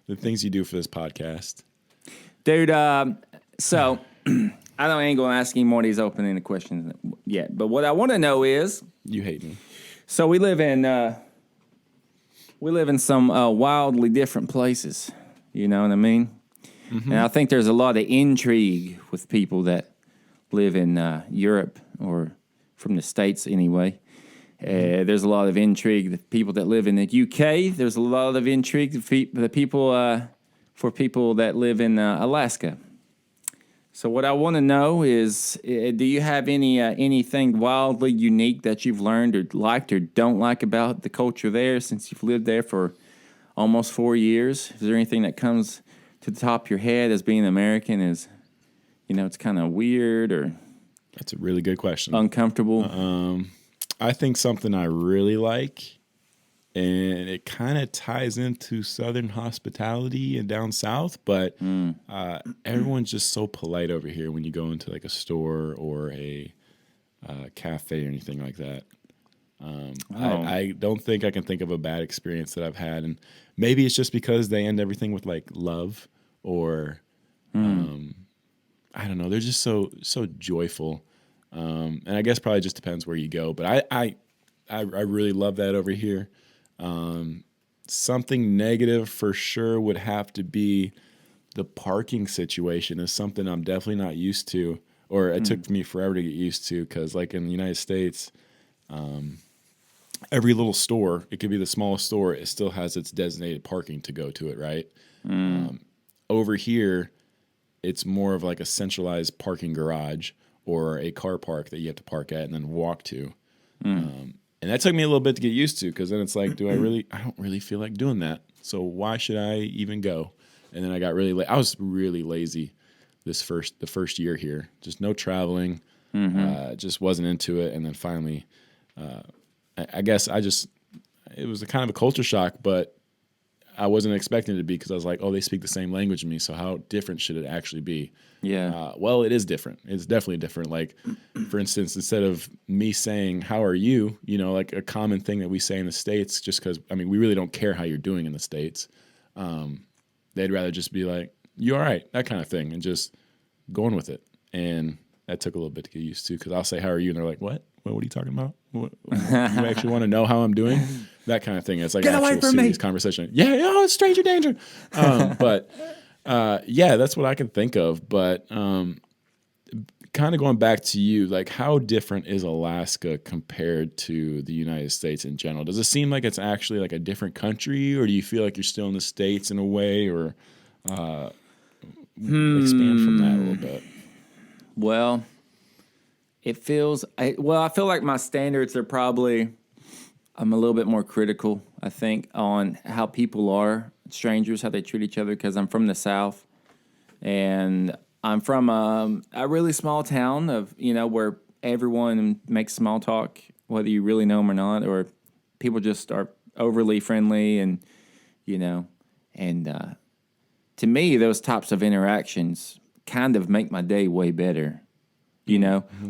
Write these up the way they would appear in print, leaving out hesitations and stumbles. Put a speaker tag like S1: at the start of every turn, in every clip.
S1: the things you do for this podcast.
S2: Dude, so I ain't going to ask any more of these open-ended questions yet. But what I want to know is...
S1: You hate me.
S2: So we live in some wildly different places. You know what I mean? Mm-hmm. And I think there's a lot of intrigue with people that live in Europe or from the States anyway. There's a lot of intrigue. The people that live in the UK, there's a lot of intrigue. For people that live in Alaska. So what I want to know is, do you have anything wildly unique that you've learned or liked or don't like about the culture there since you've lived there for almost 4 years? Is there anything that comes to the top of your head as being American is, it's kind of weird or...
S1: That's a really good question.
S2: Uncomfortable?
S1: I think something I really like, and it kind of ties into Southern hospitality and down south, but everyone's just so polite over here when you go into like a store or a cafe or anything like that. I don't think I can think of a bad experience that I've had, and maybe it's just because they end everything with like love or I don't know. They're just so joyful. And I guess probably just depends where you go, but I really love that over here. Something negative for sure would have to be the parking situation is something I'm definitely not used to, or it took me forever to get used to. Cause like in the United States, every little store, it could be the smallest store, it still has its designated parking to go to it. Right. Over here, it's more of like a centralized parking garage or a car park that you have to park at and then walk to. And that took me a little bit to get used to, because then it's like, I don't really feel like doing that. So why should I even go? And then I got I was really lazy the first year here. Just no traveling, just wasn't into it. And then finally, I guess it was a kind of a culture shock, but I wasn't expecting it to be, because I was like, oh, they speak the same language as me, so how different should it actually be?
S2: Yeah.
S1: Well, it is different. It's definitely different. Like, for instance, instead of me saying, how are you? Like a common thing that we say in the States, just because, we really don't care how you're doing in the States. They'd rather just be like, you all right? That kind of thing, and just going with it. And that took a little bit to get used to, because I'll say, how are you? And they're like, what? What are you talking about? What, you actually want to know how I'm doing? That kind of thing. It's like an actual serious conversation. Yeah, it's stranger danger. But that's what I can think of. But kind of going back to you, like, how different is Alaska compared to the United States in general? Does it seem like it's actually like a different country, or do you feel like you're still in the States in a way, or expand from that a little bit?
S2: Well, I feel like my standards are probably, I'm a little bit more critical, I think, on how people are, strangers, how they treat each other, because I'm from the South, and I'm from a really small town of, where everyone makes small talk, whether you really know them or not, or people just are overly friendly, and, to me, those types of interactions kind of make my day way better.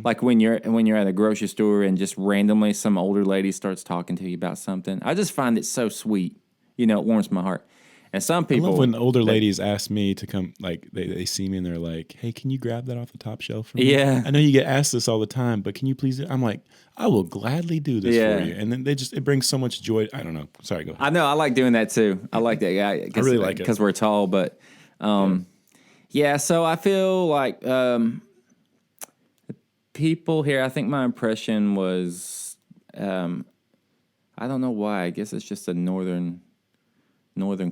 S2: Like when you're at a grocery store and just randomly some older lady starts talking to you about something. I just find it so sweet. It warms my heart. And some people...
S1: I love when older ladies ask me to come, like, they see me and they're like, hey, can you grab that off the top shelf for me?
S2: Yeah.
S1: I know you get asked this all the time, but can you please... I'm like, I will gladly do this for you. And then it brings so much joy. I don't know. Sorry, go ahead.
S2: I know. I like doing that too. I like that. Yeah,
S1: I really like it.
S2: Because we're tall, but... so I feel like... people here, I think my impression was, I don't know why. I guess it's just a northern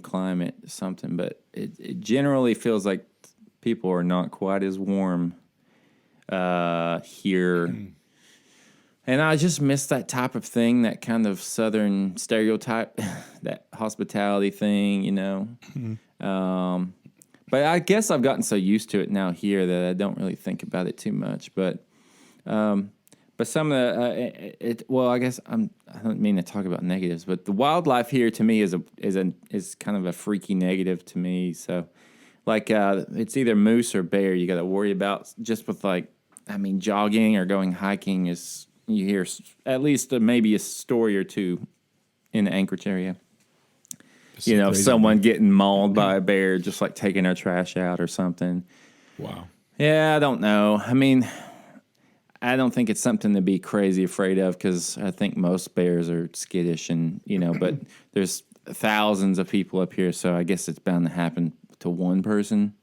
S2: climate or something, but it generally feels like people are not quite as warm here. And I just miss that type of thing, that kind of southern stereotype, that hospitality thing, But I guess I've gotten so used to it now here that I don't really think about it too much. But some of the, I guess I don't mean to talk about negatives, but the wildlife here to me is kind of a freaky negative to me. So, like, it's either moose or bear you got to worry about. Just with jogging or going hiking is, you hear at least maybe a story or two in the Anchorage area. You know,
S1: crazy,
S2: someone
S1: man.
S2: getting mauled by a bear, just like taking their trash out or something.
S1: Wow.
S2: Yeah, I don't know. I mean, I don't think it's something to be crazy afraid of because I think most bears are skittish and, but there's thousands of people up here, so I guess it's bound to happen to one person.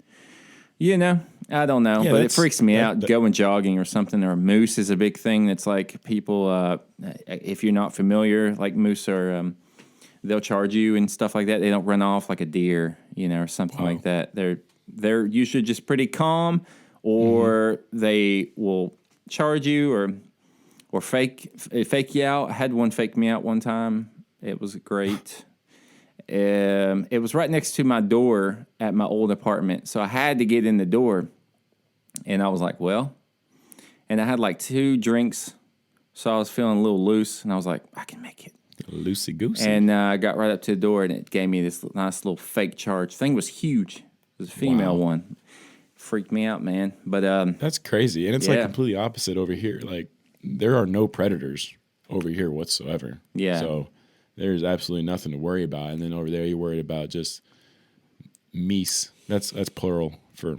S2: I don't know,
S1: Yeah,
S2: but it freaks me out
S1: that-
S2: going jogging or something. Or moose is a big thing. That's like people, if you're not familiar, like moose are, they'll charge you and stuff like that. They don't run off like a deer, or something like that. They're usually just pretty calm, or they will charge you or fake you out. I had one fake me out one time. It was great. It was right next to my door at my old apartment, so I had to get in the door. And I was like, well, and I had like 2 drinks, so I was feeling a little loose, and I was like, I can make it.
S1: Loosey goosey.
S2: And I got right up to the door, and it gave me this nice little fake charge. Thing was huge. It was a female one. Freaked me out, man. But
S1: That's crazy. And it's like
S2: yeah.
S1: completely opposite over here. Like there are no predators over here whatsoever.
S2: Yeah.
S1: So there's absolutely nothing to worry about. And then over there you're worried about just meese. That's plural for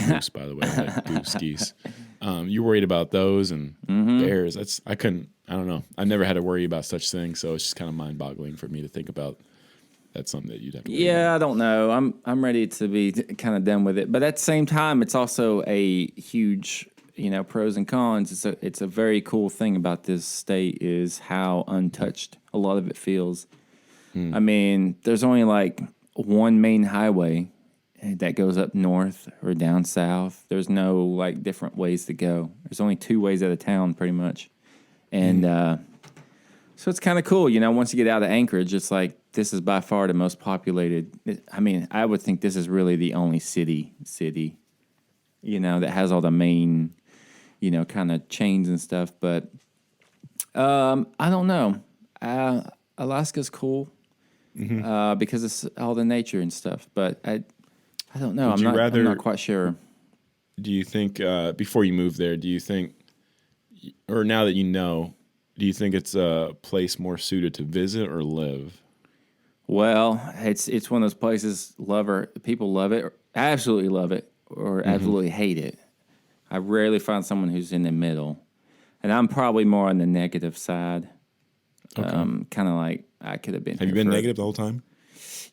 S1: goose, by the way, like goose geese. You're worried about those and bears. I don't know. I never had to worry about such things, so it's just kind of mind-boggling for me to think about. That's something that you'd have to worry about.
S2: I don't know. I'm ready to be kind of done with it. But at the same time, it's also a huge, pros and cons. It's a very cool thing about this state is how untouched a lot of it feels. I mean, there's only like one main highway that goes up north or down south. There's no like different ways to go. There's only 2 ways out of town pretty much. And so it's kind of cool, once you get out of Anchorage, it's like this is by far the most populated. I mean, I would think this is really the only city, that has all the main, kind of chains and stuff. But I don't know. Alaska's cool because it's all the nature and stuff. But I don't know. I'm not quite sure.
S1: Do you think, before you move there, or now that do you think it's a place more suited to visit or live?
S2: Well, it's one of those places people love it, or absolutely love it, or absolutely hate it. I rarely find someone who's in the middle, and I'm probably more on the negative side.
S1: Okay.
S2: Kind of like I could have been.
S1: Have you been negative the whole time?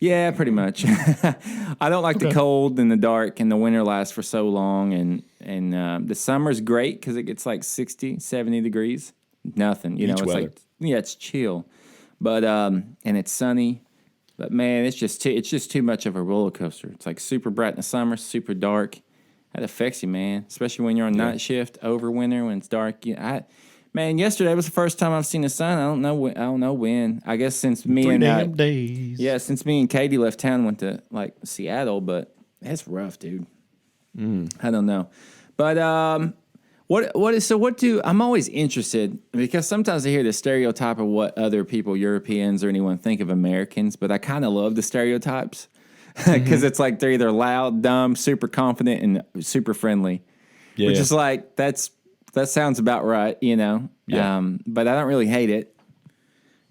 S2: Yeah, pretty much. I don't like the cold and the dark, and the winter lasts for so long, and the summer's great because it gets like 60, 70 degrees. Nothing,
S1: Beach
S2: it's
S1: weather.
S2: like it's chill, but and it's sunny. But man, it's just too much of a roller coaster. It's like super bright in the summer, super dark. That affects you, man. Especially when you're on night shift over winter when it's dark. Yesterday was the first time I've seen the sun. I don't know when. I guess since me
S1: 3
S2: and
S1: damn days.
S2: Yeah, since me and Katie left town, went to like Seattle. But that's rough, dude. I don't know, but I'm always interested because sometimes I hear the stereotype of what other people, Europeans or anyone, think of Americans, but I kind of love the stereotypes because it's like they're either loud, dumb, super confident, and super friendly, which is like that sounds about right, Yeah. But I don't really hate it.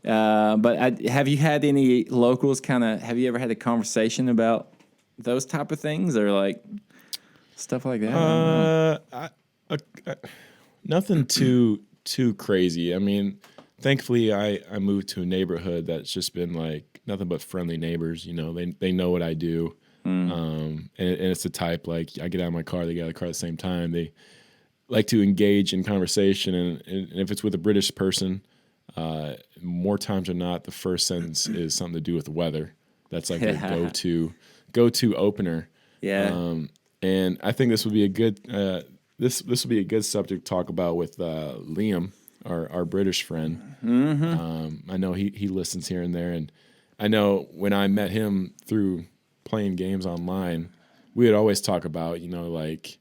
S2: But have you had any locals have you ever had a conversation about those type of things or like stuff like that?
S1: Nothing too crazy. I mean, thankfully, I moved to a neighborhood that's just been like nothing but friendly neighbors. They know what I do, and it's the type like I get out of my car, they get out of the car at the same time. They like to engage in conversation, and if it's with a British person, more times than not, the first sentence is something to do with the weather. That's like their go-to opener.
S2: Yeah.
S1: And I think this would be a good this would be a good subject to talk about with Liam, our British friend. I know he listens here and there, and I know when I met him through playing games online, we would always talk about like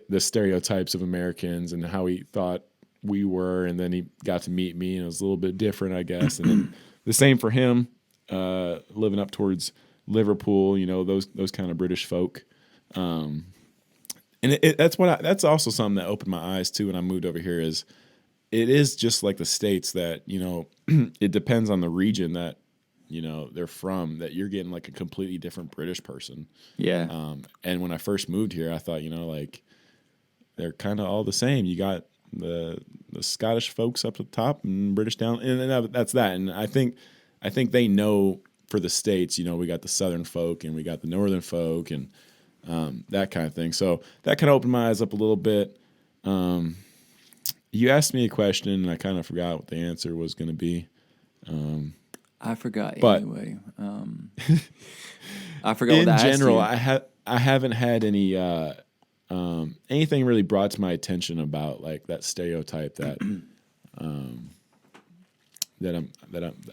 S1: the stereotypes of Americans and how he thought we were, and then he got to meet me, and it was a little bit different, I guess. And then the same for him, living up towards Liverpool, those kind of British folk. And that's also something that opened my eyes too when I moved over here. Is it is just like the States that it depends on the region that they're from, that you're getting like a completely different British person.
S2: Yeah.
S1: And when I first moved here, I thought, like they're kind of all the same. You got the Scottish folks up at the top and British down, and that's that. And I think they know for the States, we got the Southern folk and we got the Northern folk and that kind of thing. So that kind of opened my eyes up a little bit. You asked me a question and I kind of forgot what the answer was going to be.
S2: I forgot
S1: but
S2: anyway. I forgot
S1: in
S2: what I
S1: general,
S2: asked you.
S1: I haven't had any anything really brought to my attention about like that stereotype that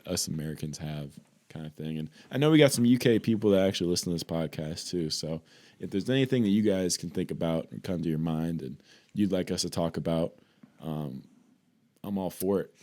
S1: us Americans have, kind of thing. And I know we got some UK people that actually listen to this podcast too. So if there's anything that you guys can think about and come to your mind and you'd like us to talk about, I'm all for it.